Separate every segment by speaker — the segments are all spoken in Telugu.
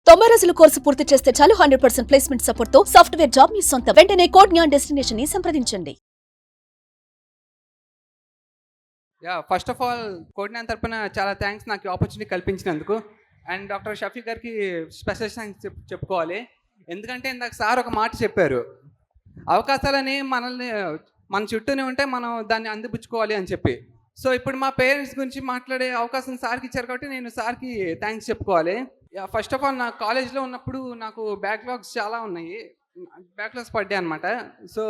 Speaker 1: 90 రోజుల కోర్సు పూర్తి చేస్తే చాలు 100% ప్లేస్మెంట్ సపోర్ట్ తో సాఫ్ట్వేర్ జాబ్ మీ సొంతం. వెంటనే కోడ్ జ్ఞాన్ డెస్టినేషన్ ని సంప్రదించండి.
Speaker 2: ఫస్ట్ ఆఫ్ ఆల్ కోడినాన్ తరపున చాలా థ్యాంక్స్ నాకు ఆపర్చునిటీ కల్పించినందుకు. అండ్ డాక్టర్ షఫీ గారికి స్పెషల్ థ్యాంక్స్ చెప్పుకోవాలి. ఎందుకంటే ఇందాక సార్ ఒక మాట చెప్పారు, అవకాశాలని మన చుట్టూనే ఉంటే మనం దాన్ని అందిపుచ్చుకోవాలి అని చెప్పి. సో ఇప్పుడు మా పేరెంట్స్ గురించి మాట్లాడే అవకాశం సార్కి ఇచ్చారు కాబట్టి నేను సార్కి థ్యాంక్స్ చెప్పుకోవాలి. ఫస్ట్ ఆఫ్ ఆల్ నా కాలేజ్లో ఉన్నప్పుడు నాకు బ్యాక్లాగ్స్ చాలా ఉన్నాయి, బ్యాక్లాగ్స్ పడ్డాయి అనమాట. సో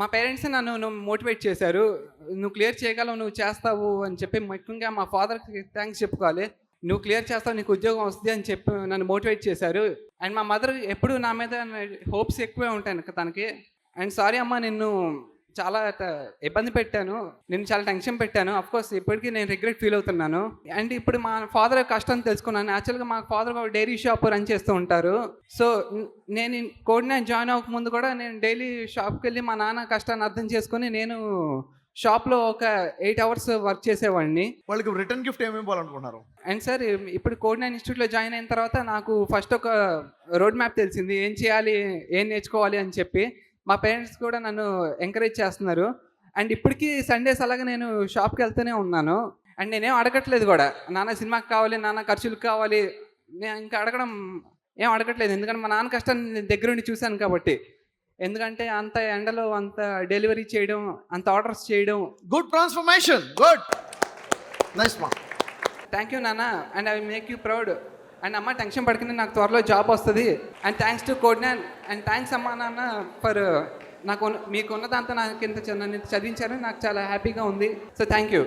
Speaker 2: మా పేరెంట్స్ నన్ను మోటివేట్ చేశారు, నువ్వు క్లియర్ చేయగలవు, నువ్వు చేస్తావు అని చెప్పి. ముఖ్యంగా మా ఫాదర్కి థ్యాంక్స్ చెప్పుకోవాలి, నువ్వు క్లియర్ చేస్తావు, నీకు ఉద్యోగం వస్తుంది అని చెప్పి నన్ను మోటివేట్ చేశారు. అండ్ మా మదర్ ఎప్పుడు నా మీద హోప్స్ ఎక్కువే ఉంటాయి తనకి. అండ్ సారీ అమ్మ, నిన్ను చాలా ఇబ్బంది పెట్టాను, నేను చాలా టెన్షన్ పెట్టాను. అఫ్కోర్స్ ఇప్పటికీ నేను రిగ్రెట్ ఫీల్ అవుతున్నాను. అండ్ ఇప్పుడు మా ఫాదర్ కష్టం తెలుసుకున్నాను. యాక్చువల్గా మా ఫాదర్ ఒక డైరీ షాప్ రన్ చేస్తూ ఉంటారు. సో నేను కోడినాన్ జాయిన్ అవ్వకముందు కూడా నేను డైలీ షాప్కి వెళ్ళి మా నాన్న కష్టాన్ని అర్థం చేసుకొని నేను షాప్లో ఒక 8 hours వర్క్ చేసేవాడిని.
Speaker 3: వాళ్ళకి రిటర్న్ గిఫ్ట్ ఏమేమి ఇవ్వాలనుకున్నారు?
Speaker 2: అండ్ సార్ ఇప్పుడు కోడినాన్ ఇన్స్టిట్యూట్లో జాయిన్ అయిన తర్వాత నాకు ఫస్ట్ ఒక రోడ్ మ్యాప్ తెలిసింది, ఏం చేయాలి, ఏం నేర్చుకోవాలి అని చెప్పి. మా పేరెంట్స్ కూడా నన్ను ఎంకరేజ్ చేస్తున్నారు. అండ్ ఇప్పటికీ సండేస్ అలాగే నేను షాప్కి వెళ్తూనే ఉన్నాను. అండ్ నేనేం అడగట్లేదు కూడా, నాన్న సినిమాకి కావాలి, నాన్న ఖర్చులకు కావాలి, నేను ఇంకా ఏం అడగట్లేదు. ఎందుకంటే మా నాన్న కష్టాన్ని నేను దగ్గరుండి చూశాను కాబట్టి. ఎందుకంటే అంత ఎండలో అంత డెలివరీ చేయడం, అంత ఆర్డర్స్ చేయడం.
Speaker 3: గుడ్ ట్రాన్స్ఫర్మేషన్, గుడ్, నైస్ మా.
Speaker 2: థ్యాంక్ యూ నాన్న, and I will make you proud. And అమ్మ టెన్షన్ పడుకుని నాకు త్వరలో జాబ్ వస్తుంది. And thanks to Codegnan. And thanks అమ్మా నాన్న ఫర్ మీకు ఉన్నదంతా నాకు నన్ను చదివించారు, నాకు చాలా హ్యాపీగా ఉంది. So thank you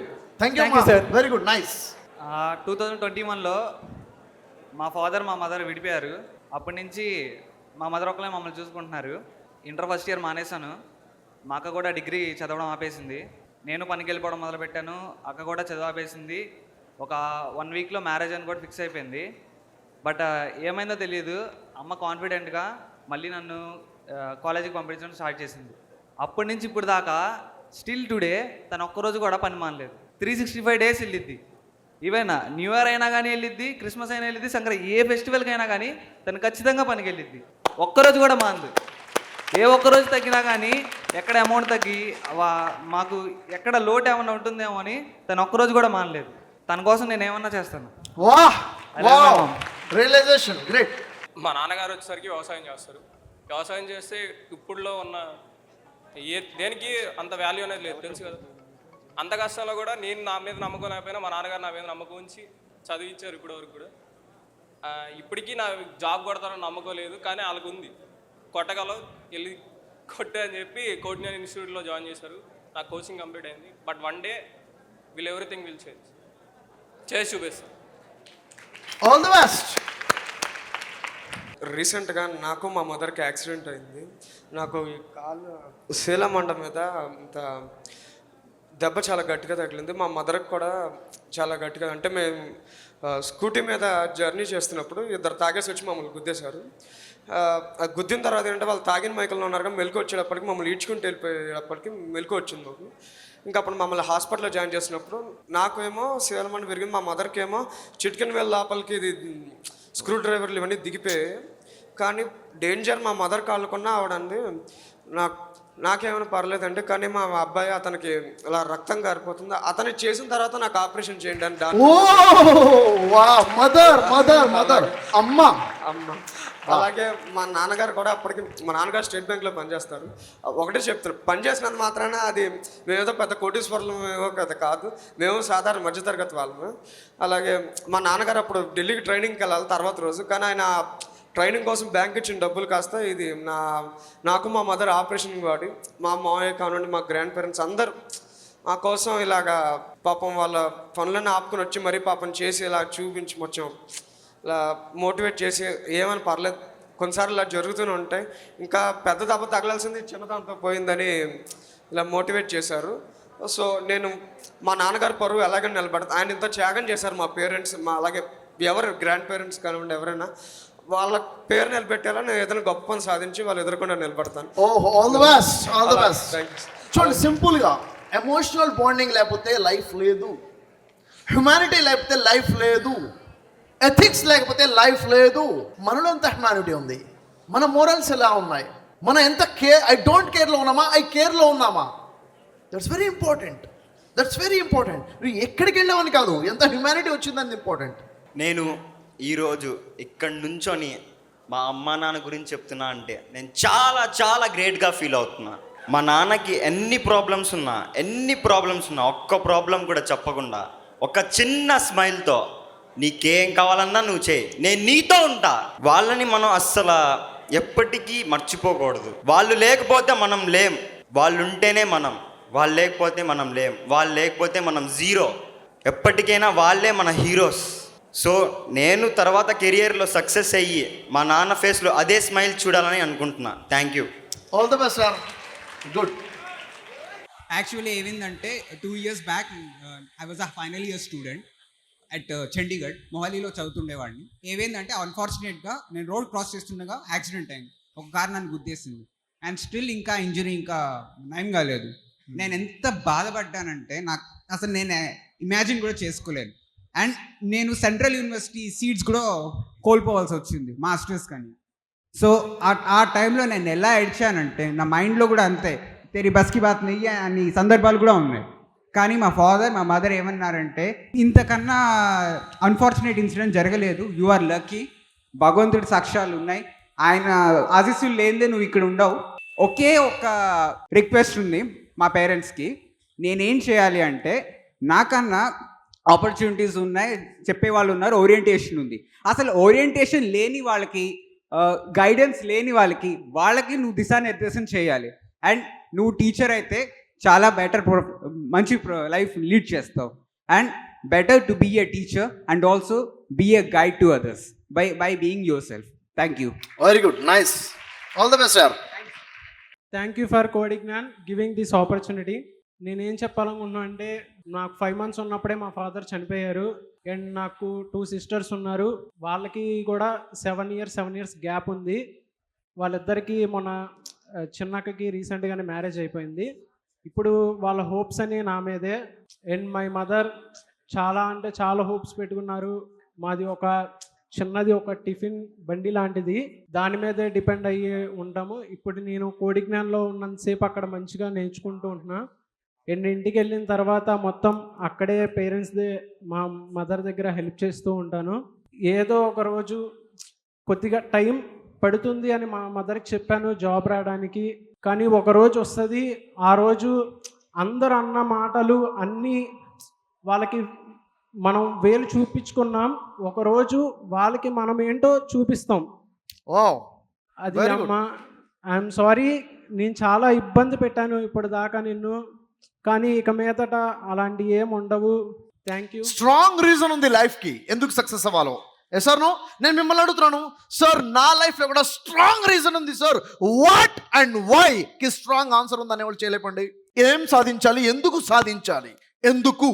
Speaker 3: sir, very good, nice.
Speaker 4: 2021లో మా ఫాదర్ మా మదర్ విడిపోయారు. అప్పటి నుంచి మా మదర్ ఒకళ్ళే మమ్మల్ని చూసుకుంటున్నారు. ఇంటర్ ఫస్ట్ ఇయర్ మానేశాను, మా అక్క కూడా డిగ్రీ చదవడం ఆపేసింది, నేను పనికి వెళ్ళిపోవడం మొదలుపెట్టాను, అక్క కూడా చదువు ఆపేసింది. ఒక 1 weekలో మ్యారేజ్ అని కూడా ఫిక్స్ అయిపోయింది. బట్ ఏమైందో తెలియదు, అమ్మ కాన్ఫిడెంట్గా మళ్ళీ నన్ను కాలేజీకి పంపించడం స్టార్ట్ చేసింది. అప్పటి నుంచి ఇప్పుడు దాకా స్టిల్ టుడే తను ఒక్కరోజు కూడా పని మానలేదు. 365 days వెళ్ళిద్ది. ఈవెన్ న్యూ ఇయర్ అయినా కానీ వెళ్ళిద్ది, క్రిస్మస్ అయినా వెళ్ళిద్ది, సంక్రాంతి ఏ ఫెస్టివల్కి అయినా కానీ తను ఖచ్చితంగా పనికి వెళ్ళిద్ది. ఒక్కరోజు కూడా మానదు. ఏ ఒక్కరోజు తగ్గినా కానీ ఎక్కడ అమౌంట్ తగ్గి మాకు ఎక్కడ లోటు ఏమన్నా ఉంటుందేమో అని తను ఒక్కరోజు కూడా మానలేదు. తన కోసం నేను ఏమన్నా చేస్తాను.
Speaker 3: Realisation great.
Speaker 5: మా నాన్నగారు వచ్చేసరికి వ్యవసాయం చేస్తారు. వ్యవసాయం చేస్తే ఇప్పుడులో ఉన్న దేనికి అంత వాల్యూ అనేది లేదు, తెలుసు కదా. అంత కష్టంలో కూడా నేను నా మీద నమ్మకం లేకపోయినా మా నాన్నగారు నా మీద నమ్మకం ఉంచి చదివించారు ఇప్పటి వరకు కూడా. ఇప్పటికీ నా జాబ్ కొడతారని నమ్మకం లేదు, కానీ వాళ్ళకు ఉంది, కొట్టగలవు, వెళ్ళి కొట్టే అని చెప్పి కోడినాన్ ఇన్స్టిట్యూట్లో జాయిన్ చేశారు. నా కోచింగ్ కంప్లీట్ అయింది. But one day everything will చేసి చూపిస్తాను.
Speaker 3: All the best.
Speaker 6: రీసెంట్గా నాకు మా మదర్కి యాక్సిడెంట్ అయింది. నాకు ఈ కాలు శీలమండ మీద ఇంత దెబ్బ చాలా గట్టిగా తగిలింది. మా మదర్కి కూడా చాలా గట్టిగా, అంటే మేము స్కూటీ మీద జర్నీ చేస్తున్నప్పుడు ఇద్దరు తాగేసి వచ్చి మమ్మల్ని గుద్దేశారు. గుద్దిన తర్వాత ఏంటంటే వాళ్ళు తాగిన మైకల్లో ఉన్నారు కానీ మెలకు వచ్చేటప్పటికి మమ్మల్ని ఈడ్చుకుంటూ వెళ్ళిపోయేటప్పటికి మెలకు వచ్చింది మాకు. ఇంకా అప్పుడు మమ్మల్ని హాస్పిటల్లో జాయిన్ చేసినప్పుడు నాకేమో శీలమండ విరిగింది, మా మదర్కి ఏమో చిటికెన్ వేల లోపలికి ఇది స్క్రూ డ్రైవర్లు ఇవన్నీ దిగిపోయాయి. కానీ డేంజర్ మా మదర్ కాళ్ళకున్నా ఆవిడంది నాకేమైనా పర్లేదండి, కానీ మా అబ్బాయి అతనికి ఇలా రక్తం కారిపోతుంది, అతను చేసిన తర్వాత నాకు ఆపరేషన్ చేయండి అని
Speaker 3: మదర్ అమ్మ.
Speaker 6: అలాగే మా నాన్నగారు కూడా అప్పటికి, మా నాన్నగారు స్టేట్ బ్యాంక్లో పనిచేస్తారు. ఒకటే చెప్తారు, పనిచేసినంత మాత్రాన అది మేమేదో పెద్ద కోటీశ్వరులు ఏవో పెద్ద కాదు, మేము సాధారణ మధ్యతరగతి వాళ్ళము. అలాగే మా నాన్నగారు అప్పుడు ఢిల్లీకి ట్రైనింగ్కి వెళ్ళాలి తర్వాత రోజు, కానీ ఆయన ట్రైనింగ్ కోసం బ్యాంక్ ఇచ్చిన డబ్బులు కాస్త ఇది నాకు మా మదర్ ఆపరేషన్ వాడి మా మామయ్య కానివ్వండి, మా గ్రాండ్ పేరెంట్స్ అందరూ మా కోసం ఇలాగా పాపం వాళ్ళ పనులన్నీ ఆపుకొని వచ్చి మరీ పాపం చేసి ఇలా చూపించి మొత్తం ఇలా మోటివేట్ చేసి ఏమని పర్లేదు, కొన్నిసార్లు ఇలా జరుగుతూనే ఉంటాయి, ఇంకా పెద్ద దెబ్బ తగలాల్సింది చిన్నదాంతో పోయిందని ఇలా మోటివేట్ చేశారు. సో నేను మా నాన్నగారి పరువు ఎలాగైనా నిలబడతాను. ఆయన ఇంత త్యాగం చేశారు మా పేరెంట్స్, మా అలాగే ఎవరు గ్రాండ్ పేరెంట్స్ కానివ్వండి ఎవరైనా వాళ్ళ పేరు నిలబెట్టేలా నేను ఏదైనా గొప్ప పని సాధించి వాళ్ళు ఎదుర్కొండా నిలబడతాను.
Speaker 3: All the best. చూడండి, సింపుల్గా ఎమోషనల్ బాండింగ్ లేకపోతే లైఫ్ లేదు, హ్యుమానిటీ లేకపోతే లైఫ్ లేదు. ఎథిక్స్ లేకపోతే లైఫ్ లేదు. మనలో ఎంత హ్యుమానిటీ ఉంది, మన మోరల్స్ ఎలా ఉన్నాయి, మనం ఎంత ఐ డోంట్ కేర్లో ఉన్నామా, ఐ కేర్లో ఉన్నామా. That's very important. That's very important. నువ్వు ఎక్కడికి వెళ్ళావని కాదు, ఎంత హ్యుమానిటీ వచ్చిందని ఇంపార్టెంట్.
Speaker 7: నేను ఈరోజు ఇక్కడి నుంచొని మా అమ్మ నాన్న గురించి చెప్తున్నా అంటే నేను చాలా చాలా గ్రేట్గా ఫీల్ అవుతున్నా. మా నాన్నకి ఎన్ని ప్రాబ్లమ్స్ ఉన్నా ఒక్క ప్రాబ్లం కూడా చెప్పకుండా ఒక చిన్న స్మైల్తో నీకేం కావాలన్నా నువ్వు చేయి, నేను నీతో ఉంటా. వాళ్ళని మనం అస్సలు ఎప్పటికీ మర్చిపోకూడదు. వాళ్ళు లేకపోతే మనం లేం, వాళ్ళు ఉంటేనే మనం, వాళ్ళు లేకపోతే మనం లేం, వాళ్ళు లేకపోతే మనం జీరో. ఎప్పటికైనా వాళ్ళే మన హీరోస్. సో నేను తర్వాత కెరియర్లో సక్సెస్ అయ్యి మా నాన్న ఫేస్లో అదే స్మైల్ చూడాలని అనుకుంటున్నా. Thank you.
Speaker 3: All the best sir. Good.
Speaker 8: Actually ఏమైందంటే 2 years back I was a final year student at Chandigarh, మొహాలీలో చదువుతుండేవాడిని. ఏమైందంటే అన్ఫార్చునేట్గా నేను రోడ్ క్రాస్ చేస్తుండగా యాక్సిడెంట్ అయింది. ఒక కారు నన్ను గుద్దేసింది అండ్ స్టిల్ ఇంకా ఇంజరీ ఇంకా నయం కాలేదు. నేను ఎంత బాధపడ్డానంటే నాకు అసలు నేను ఇమాజిన్ కూడా చేసుకోలేను. అండ్ నేను సెంట్రల్ యూనివర్సిటీ సీట్స్ కూడా కోల్పోవాల్సి వచ్చింది మాస్టర్స్ కానీ. సో ఆ టైంలో నేను ఎలా ఏడ్చానంటే నా మైండ్లో కూడా అంతే, తెరి బస్కి బాత్ నెయ్యి అని సందర్భాలు కూడా ఉన్నాయి. కానీ మా ఫాదర్ మా మదర్ ఏమన్నారంటే ఇంతకన్నా అన్ఫార్చునేట్ ఇన్సిడెంట్ జరగలేదు, యు ఆర్ లక్కీ, భగవంతుడి సాక్ష్యాలు ఉన్నాయి, ఆయన ఆశీస్సులు లేనిదే నువ్వు ఇక్కడ ఉండవు. ఒకే ఒక రిక్వెస్ట్ ఉంది మా పేరెంట్స్కి, నేనేం చేయాలి అంటే నాకన్నా ఆపర్చునిటీస్ ఉన్నాయి, చెప్పేవాళ్ళు ఉన్నారు, ఓరియంటేషన్ ఉంది. అసలు ఓరియంటేషన్ లేని వాళ్ళకి, గైడెన్స్ లేని వాళ్ళకి నువ్వు దిశానిర్దేశం చేయాలి. అండ్ నువ్వు టీచర్ అయితే చాలా మంచి లైఫ్ లీడ్ చేస్తావు. And better to be a teacher and also be a guide to others by being yourself. Thank you.
Speaker 3: Very good, nice. All the best sir.
Speaker 9: Thank you for Codegnan giving this opportunity. నేనేం చెప్పాలనుకున్నా అంటే నాకు 5 months ఉన్నప్పుడే మా ఫాదర్ చనిపోయారు. అండ్ నాకు 2 sisters ఉన్నారు, వాళ్ళకి కూడా 7 years గ్యాప్ ఉంది. వాళ్ళిద్దరికీ మొన్న చిన్నక్కకి రీసెంట్గానే మ్యారేజ్ అయిపోయింది. ఇప్పుడు వాళ్ళ హోప్స్ అని నా మీదే. అండ్ మై మదర్ చాలా అంటే చాలా హోప్స్ పెట్టుకున్నారు. మాది ఒక చిన్నది ఒక టిఫిన్ బండి లాంటిది, దాని మీదే డిపెండ్ అయ్యి ఉంటాము. ఇప్పుడు నేను కోడిజ్ఞాన్లో ఉన్నంతసేపు అక్కడ మంచిగా నేర్చుకుంటూ ఉంటున్నా. అండ్ ఇంటికి వెళ్ళిన తర్వాత మొత్తం అక్కడే పేరెంట్స్దే మా మదర్ దగ్గర హెల్ప్ చేస్తూ ఉంటాను. ఏదో ఒక రోజు కొద్దిగా టైం పడుతుంది అని మా మదర్కి చెప్పాను జాబ్ రావడానికి, కానీ ఒక రోజు వస్తుంది. ఆ రోజు అందరు అన్న మాటలు అన్నీ వాళ్ళకి మనం వేలు చూపించుకున్నాం, ఒకరోజు వాళ్ళకి మనం ఏంటో చూపిస్తాం. అది అమ్మ, ఐఎమ్ సారీ, నేను చాలా ఇబ్బంది పెట్టాను ఇప్పుడు దాకా నిన్ను, కానీ ఇక మీదట అలాంటి ఏం ఉండవు. Thank you.
Speaker 3: స్ట్రాంగ్ రీజన్ ఉంది లైఫ్కి ఎందుకు సక్సెస్ అవ్వాలో. Yes sir no? నేను మిమ్మల్ని అడుగుతున్నాను సార్, నా లైఫ్లో కూడా స్ట్రాంగ్ రీజన్ ఉంది సార్, వాట్ అండ్ వై కి స్ట్రాంగ్ ఆన్సర్ ఉందని వాళ్ళు చేయలేపండి. ఏం సాధించాలి, ఎందుకు సాధించాలి, ఎందుకు